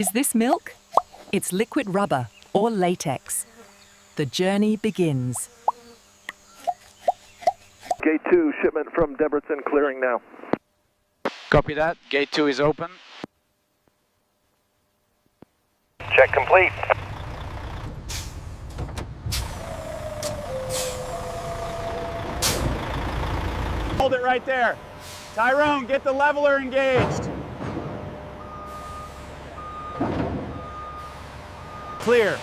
Is this milk? It's liquid rubber or latex. The journey begins. Gate 2, shipment from Debrecen clearing now. Copy that. Gate 2 is open. Check complete. Hold it right there. Tyrone, get the leveler engaged. Clear.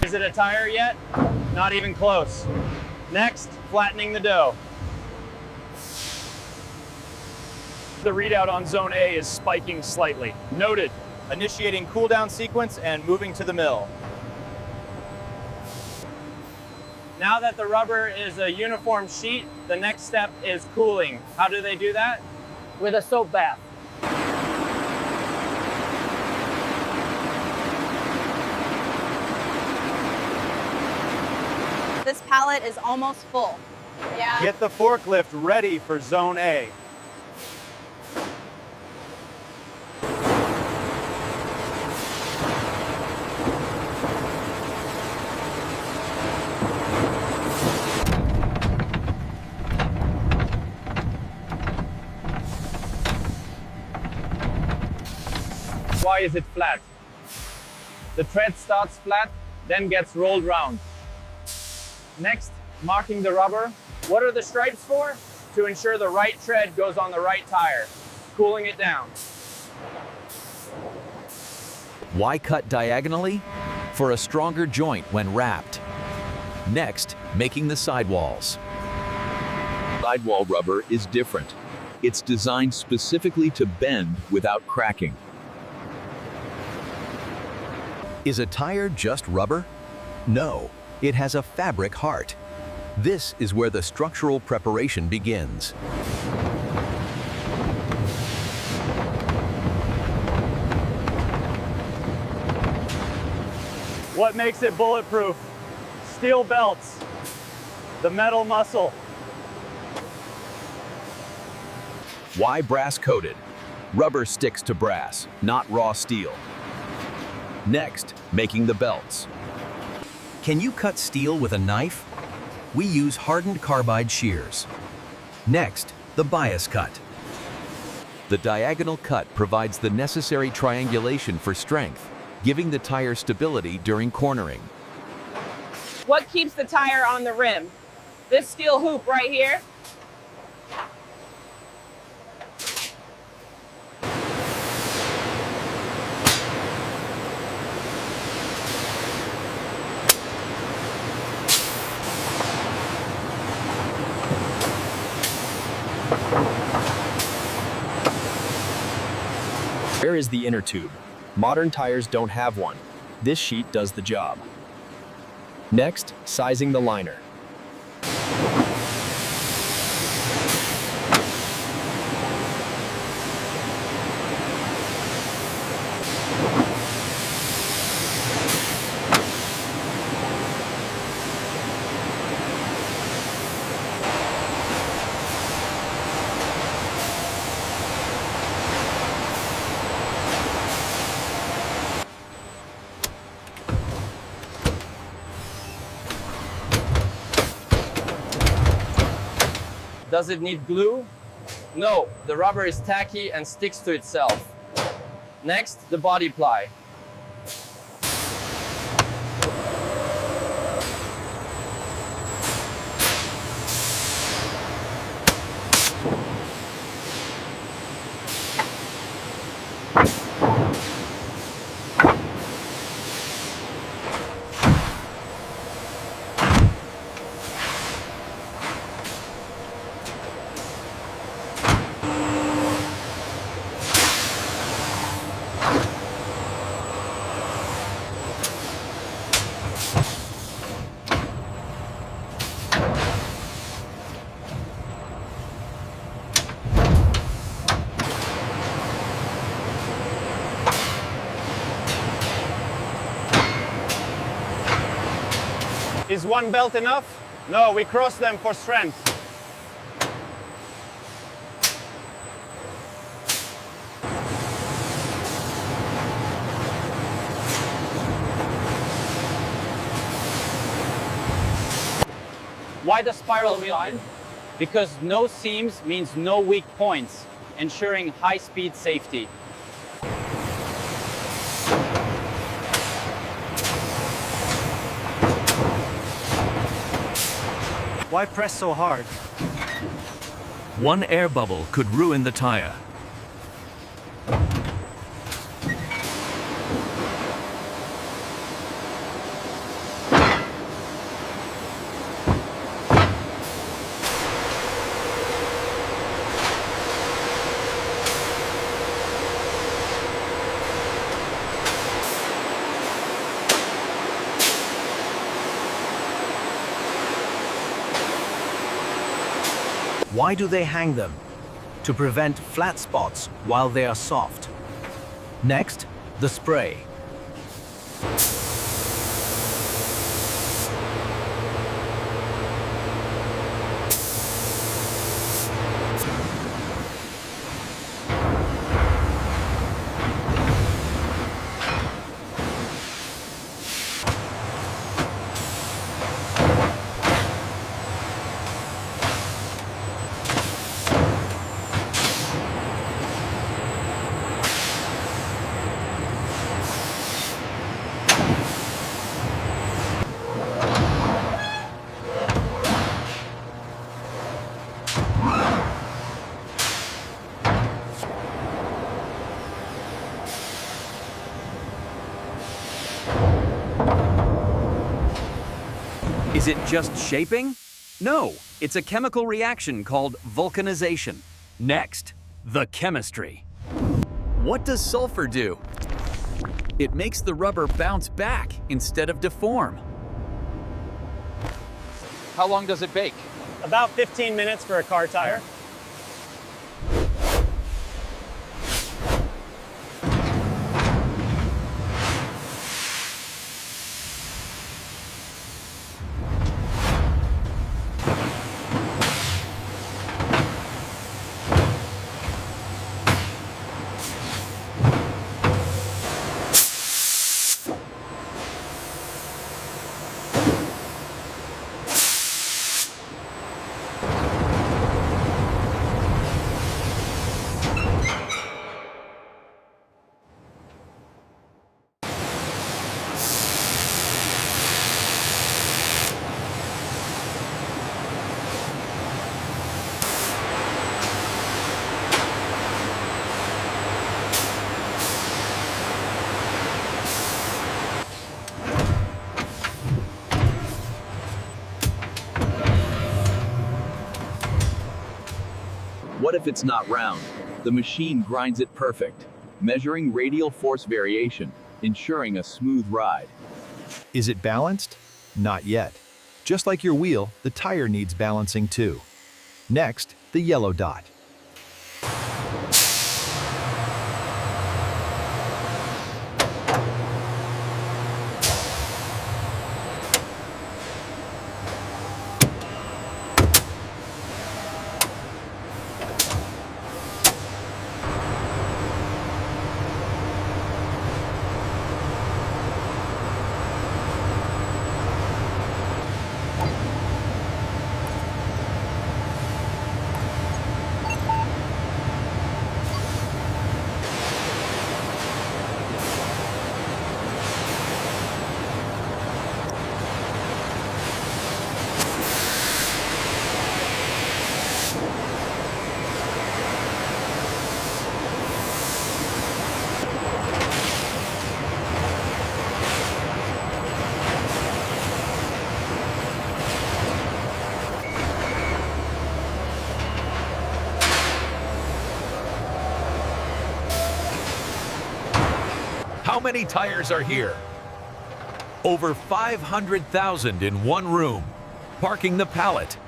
Is it a tire yet? Not even close. Next, flattening the dough. The readout on zone A is spiking slightly. Noted. Initiating cool down sequence and moving to the mill. Now that the rubber is a uniform sheet, the next step is cooling. How do they do that? With a soap bath. This pallet is almost full. Yeah. Get the forklift ready for zone A. Why is it flat? The tread starts flat, then gets rolled round. Next, marking the rubber. What are the stripes for? To ensure the right tread goes on the right tire, cooling it down. Why cut diagonally? For a stronger joint when wrapped. Next, making the sidewalls. Sidewall rubber is different. It's designed specifically to bend without cracking. Is a tire just rubber? No, it has a fabric heart. This is where the structural preparation begins. What makes it bulletproof? Steel belts, the metal muscle. Why brass coated? Rubber sticks to brass, not raw steel. Next, making the belts. Can you cut steel with a knife? We use hardened carbide shears. Next, the bias cut. The diagonal cut provides the necessary triangulation for strength, giving the tire stability during cornering. What keeps the tire on the rim? This steel hoop right here. Where is the inner tube? Modern tires don't have one. This sheet does the job. Next, sizing the liner. Does it need glue? No, the rubber is tacky and sticks to itself. Next, the body ply. Is one belt enough? No, we cross them for strength. Why the spiral line? Because no seams means no weak points, ensuring high-speed safety. Why press so hard? One air bubble could ruin the tire. Why do they hang them? To prevent flat spots while they are soft. Next, the spray. Is it just shaping? No, it's a chemical reaction called vulcanization. Next, the chemistry. What does sulfur do? It makes the rubber bounce back instead of deform. How long does it bake? About 15 minutes for a car tire. What if it's not round? The machine grinds it perfect, measuring radial force variation, ensuring a smooth ride. Is it balanced? Not yet. Just like your wheel, the tire needs balancing too. Next, the yellow dot. many tires are here? Over 500,000 in one room. Parking the pallet.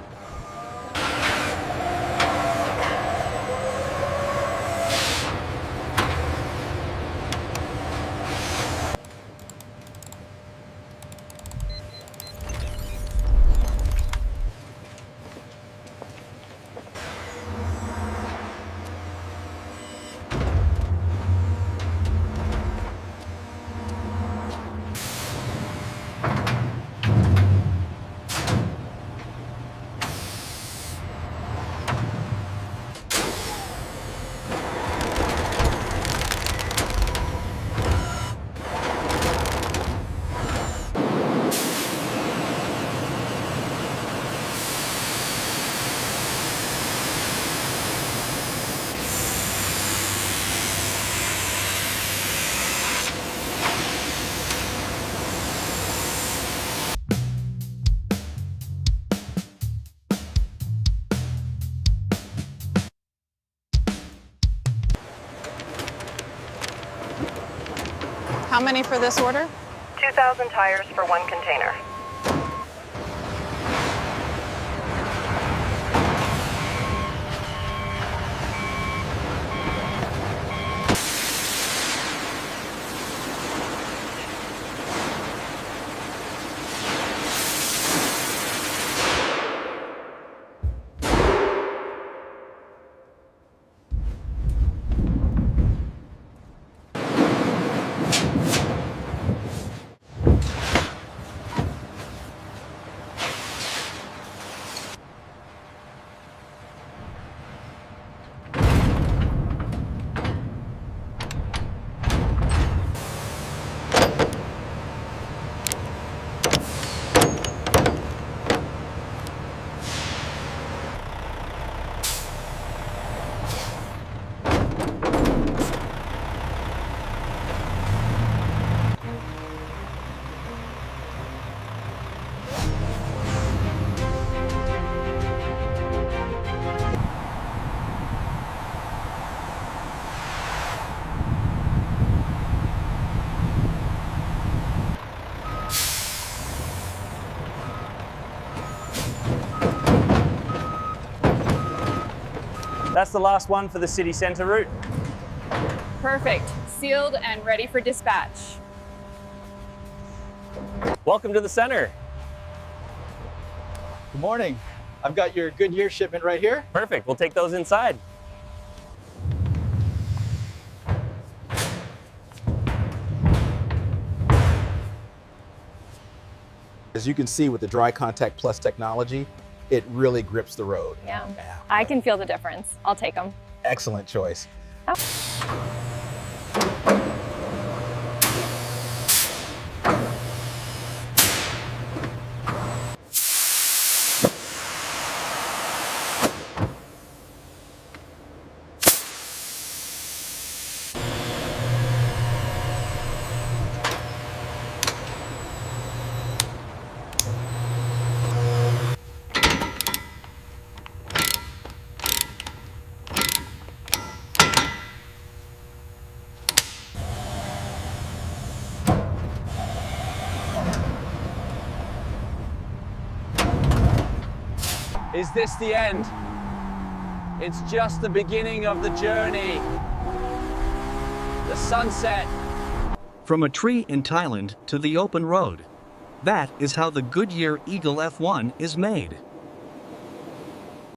How many for this order? 2,000 tires for one container. That's the last one for the city center route. Perfect. Sealed and ready for dispatch. Welcome to the center. Good morning. I've got your Goodyear shipment right here. Perfect. We'll take those inside. As you can see with the Dry Contact Plus technology, it really grips the road. Yeah. I can feel the difference. I'll take them. Excellent choice. Is this the end? It's just the beginning of the journey. The sunset. From a tree in Thailand to the open road. That is how the Goodyear Eagle F1 is made.